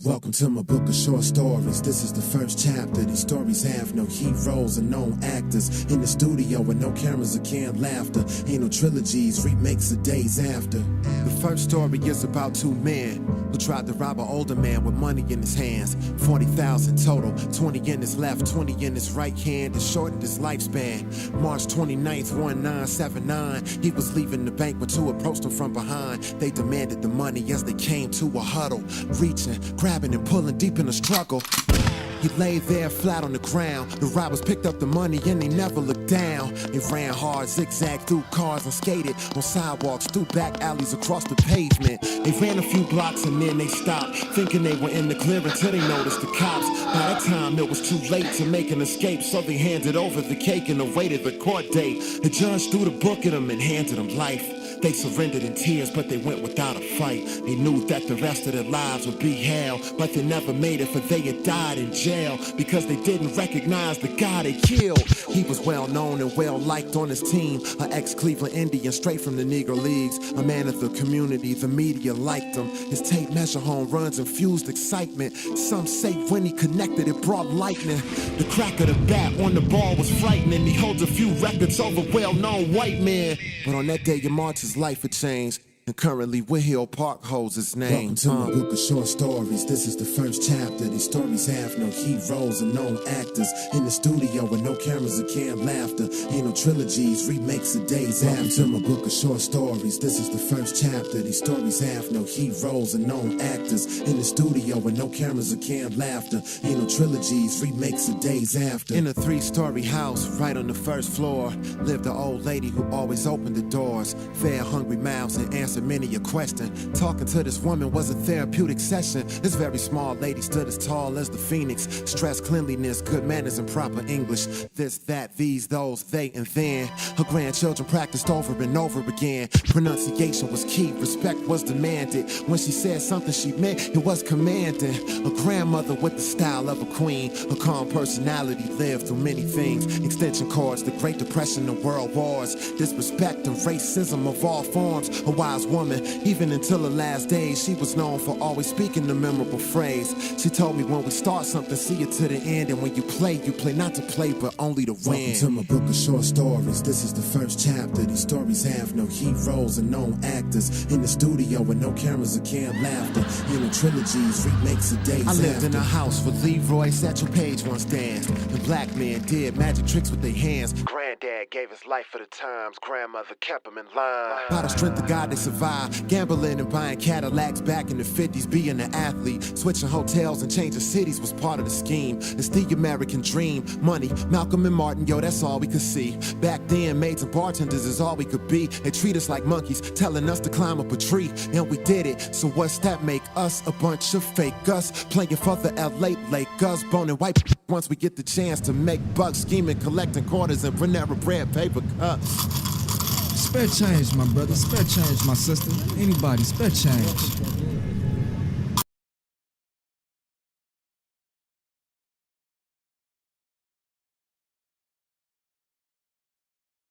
Welcome to my book of short stories. This is the first chapter. These stories have no heroes and no actors in the studio with no cameras or canned laughter. Ain't no trilogies, remakes of days after. The first story is about two men who tried to rob an older man with money in his hands. 40,000 total, 20 in his left, 20 in his right hand. It shortened his lifespan. March 29th, 1979. He was leaving the bank when two approached him from behind. They demanded the money as they came to a huddle, reaching, grabbing and pulling deep in the struggle. He lay there flat on the ground. The robbers picked up the money and they never looked down. They ran hard, zigzagged through cars and skated on sidewalks, through back alleys across the pavement. They ran a few blocks and then they stopped, thinking they were in the clear until they noticed the cops. By that time it was too late to make an escape, so they handed over the cake and awaited the court date. The judge threw the book at them and handed them life. They surrendered in tears, but they went without a fight. They knew that the rest of their lives would be hell, but they never made it, for they had died in jail because they didn't recognize the guy they killed. He was well known and well liked on his team, an ex-Cleveland Indian straight from the Negro Leagues, a man of the community. The media liked him. His tape measure home runs infused excitement. Some say when he connected it brought lightning. The crack of the bat on the ball was frightening. He holds a few records over well-known white men, but on that day in March his life had changed, and currently Whithill Park holds his name. Welcome to my book of short stories. This is the first chapter. These stories have no heroes and no actors in the studio with no cameras or canned laughter. Ain't no trilogies, remakes of days after. Welcome to my book of short stories. This is the first chapter. These stories have no heroes and no actors in the studio with no cameras or canned laughter. Ain't no trilogies, remakes of days after. In a 3-story house right on the first floor lived an old lady who always opened the doors, fed hungry mouths and answered many a question. Talking to this woman was a therapeutic session. This very small lady stood as tall as the phoenix, stressed cleanliness, good manners, and proper English. This, that, these, those, they, and then. Her grandchildren practiced over and over again. Pronunciation was key, respect was demanded. When she said something she meant, it was commanding. A grandmother with the style of a queen. Her calm personality lived through many things. Extension cords, the Great Depression and World Wars, disrespect and racism of all forms. A wise woman, even until her last days, she was known for always speaking the memorable phrase. She told me, when we start something, see it to the end, and when you play not to play, but only to win. Welcome to my book of short stories. This is the first chapter. These stories have no heroes and no actors in the studio with no cameras or canned laughter. Ain't no trilogies, remakes of days after. I lived in a house where Leroy Satchel Paige once danced, and black men did magic tricks with their hands. Granddad gave his life for the times, grandmother kept him in line. By the strength of God they survived, gambling and buying Cadillacs back in the 50s, being an athlete, switching hotels and changing cities was part of the scheme. It's the American dream, money, Malcolm and Martin, yo, that's all we could see. Back then, maids and bartenders is all we could be. They treat us like monkeys, telling us to climb up a tree, and we did it. So what's that make us? A bunch of fake us, playing for the LA Lakers, boning white once we get the chance to make bucks, scheming, collecting quarters and Panera Bread paper cups. Spare change, my brother. Spare change, my sister. Anybody, spare change.